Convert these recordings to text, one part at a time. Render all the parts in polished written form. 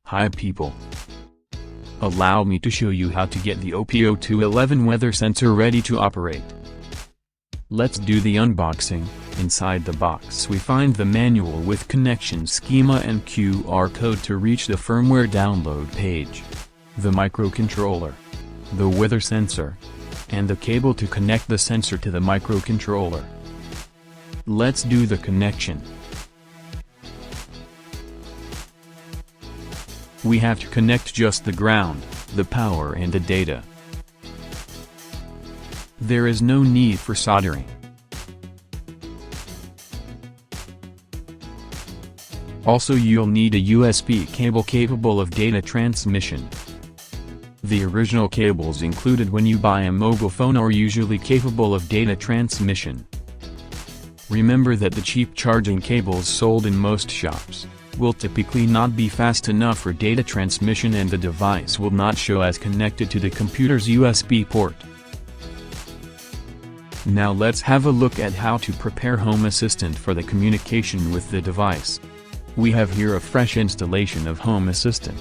Hi people. Allow me to show you how to get the OPO211 weather sensor ready to operate. Let's do the unboxing. Inside the box we find the manual with connection schema and QR code to reach the firmware download page, the microcontroller, the weather sensor, and the cable to connect the sensor to the microcontroller. Let's do the connection. We have to connect just the ground, the power and the data. There is no need for soldering. Also you'll need a USB cable capable of data transmission. The original cables included when you buy a mobile phone are usually capable of data transmission. Remember that the cheap charging cables sold in most shops will typically not be fast enough for data transmission and the device will not show as connected to the computer's USB port. Now let's have a look at how to prepare Home Assistant for the communication with the device. We have here a fresh installation of Home Assistant.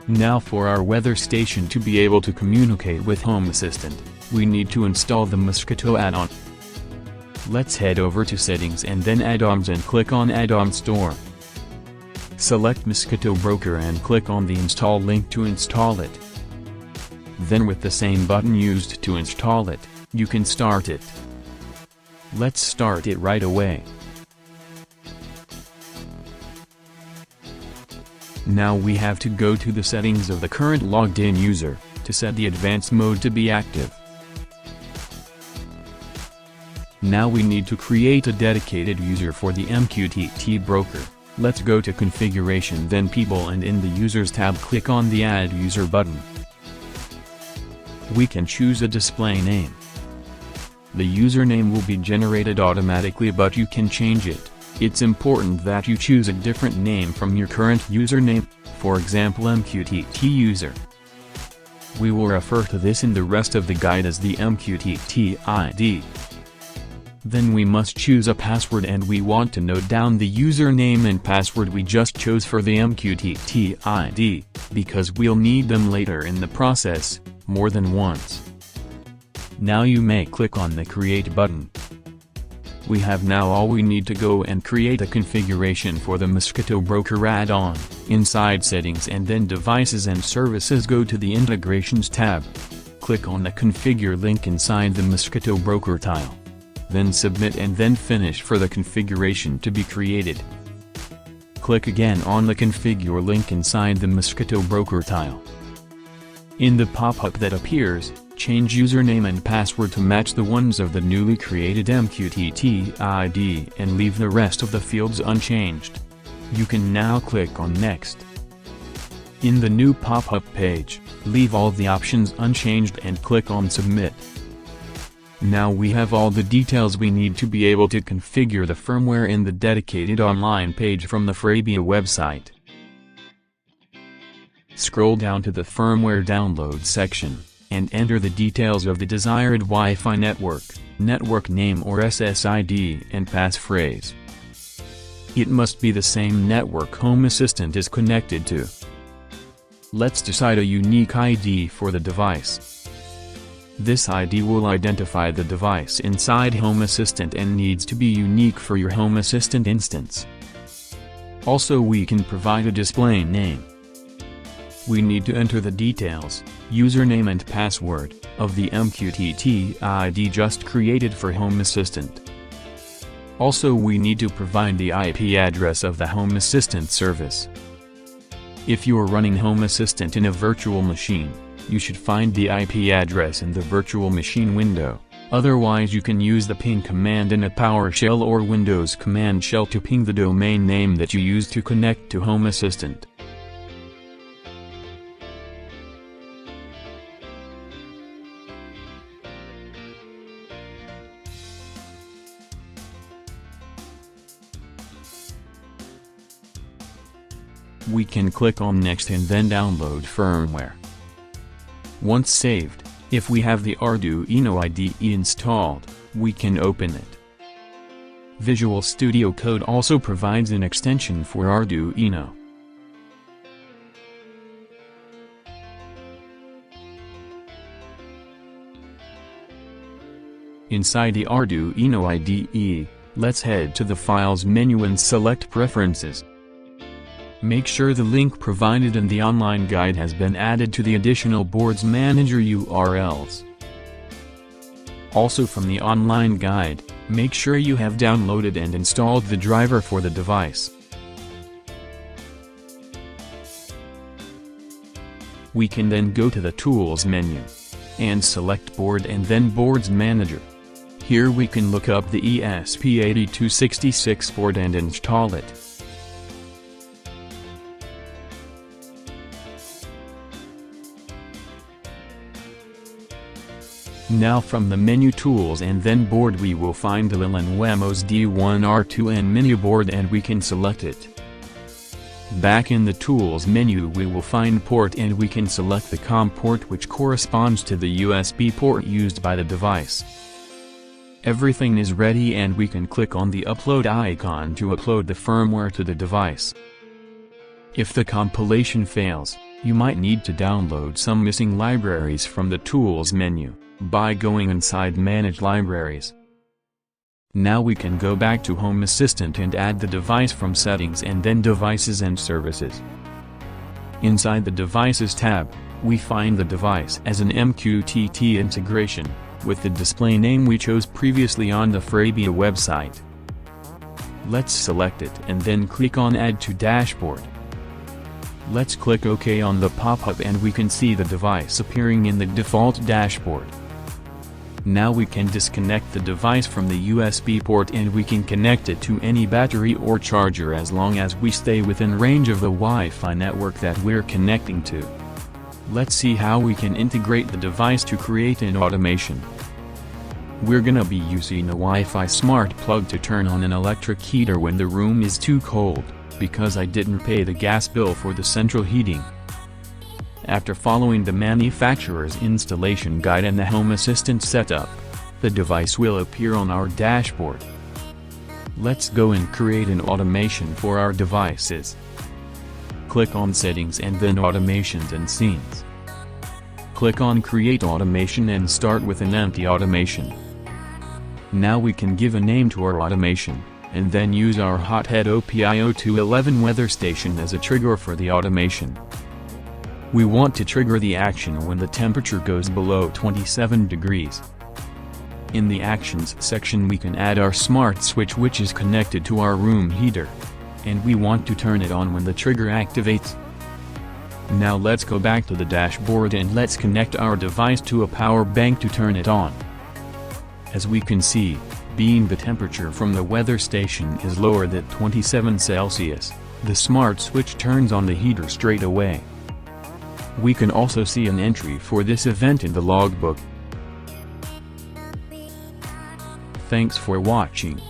Now for our weather station to be able to communicate with Home Assistant, we need to install the Mosquito add-on. Let's head over to Settings and then Add-ons and click on Add-on Store. Select Mosquito Broker and click on the install link to install it. Then with the same button used to install it, you can start it. Let's start it right away. Now we have to go to the settings of the current logged in user, to set the advanced mode to be active. Now we need to create a dedicated user for the MQTT broker. Let's go to Configuration then People and in the Users tab click on the Add User button. We can choose a display name. The username will be generated automatically but you can change it. It's important that you choose a different name from your current username, for example MQTT user. We will refer to this in the rest of the guide as the MQTT ID. Then we must choose a password and we want to note down the username and password we just chose for the MQTT ID, because we'll need them later in the process, more than once. Now you may click on the Create button. We have now all we need to go and create a configuration for the Mosquito Broker add-on. Inside Settings and then Devices and Services go to the Integrations tab. Click on the Configure link inside the Mosquito Broker tile. Then Submit and then Finish for the configuration to be created. Click again on the Configure link inside the Mosquito Broker tile. In the pop-up that appears, change username and password to match the ones of the newly created MQTT ID and leave the rest of the fields unchanged. You can now click on Next. In the new pop-up page, leave all the options unchanged and click on Submit. Now we have all the details we need to be able to configure the firmware in the dedicated online page from the Frabia website. Scroll down to the firmware download section, and enter the details of the desired Wi-Fi network, network name or SSID and passphrase. It must be the same network Home Assistant is connected to. Let's decide a unique ID for the device. This ID will identify the device inside Home Assistant and needs to be unique for your Home Assistant instance. Also we can provide a display name. We need to enter the details, username and password, of the MQTT ID just created for Home Assistant. Also we need to provide the IP address of the Home Assistant service. If you are running Home Assistant in a virtual machine, you should find the IP address in the virtual machine window, otherwise you can use the ping command in a PowerShell or Windows command shell to ping the domain name that you use to connect to Home Assistant. We can click on Next and then download firmware. Once saved, if we have the Arduino IDE installed, we can open it. Visual Studio Code also provides an extension for Arduino. Inside the Arduino IDE, let's head to the Files menu and select Preferences. Make sure the link provided in the online guide has been added to the additional boards manager URLs. Also from the online guide, make sure you have downloaded and installed the driver for the device. We can then go to the Tools menu and select Board and then Boards Manager. Here we can look up the ESP8266 board and install it. Now from the menu Tools and then Board we will find the Wemos D1R2N mini board and we can select it. Back in the Tools menu we will find Port and we can select the COM port which corresponds to the USB port used by the device. Everything is ready and we can click on the upload icon to upload the firmware to the device. If the compilation fails, you might need to download some missing libraries from the Tools menu by going inside Manage Libraries. Now we can go back to Home Assistant and add the device from Settings and then Devices and Services. Inside the Devices tab, we find the device as an MQTT integration, with the display name we chose previously on the Frabia website. Let's select it and then click on Add to Dashboard. Let's click OK on the pop-up and we can see the device appearing in the default dashboard. Now we can disconnect the device from the USB port and we can connect it to any battery or charger as long as we stay within range of the Wi-Fi network that we're connecting to. Let's see how we can integrate the device to create an automation. We're gonna be using a Wi-Fi smart plug to turn on an electric heater when the room is too cold, because I didn't pay the gas bill for the central heating. After following the manufacturer's installation guide and the Home Assistant setup, the device will appear on our dashboard. Let's go and create an automation for our devices. Click on Settings and then Automations and Scenes. Click on Create Automation and start with an empty automation. Now we can give a name to our automation, and then use our Hothead OPIO211 weather station as a trigger for the automation. We want to trigger the action when the temperature goes below 27 degrees. In the Actions section we can add our smart switch which is connected to our room heater, and we want to turn it on when the trigger activates. Now let's go back to the dashboard and let's connect our device to a power bank to turn it on. As we can see, being the temperature from the weather station is lower than 27 Celsius, the smart switch turns on the heater straight away. We can also see an entry for this event in the logbook. Thanks for watching.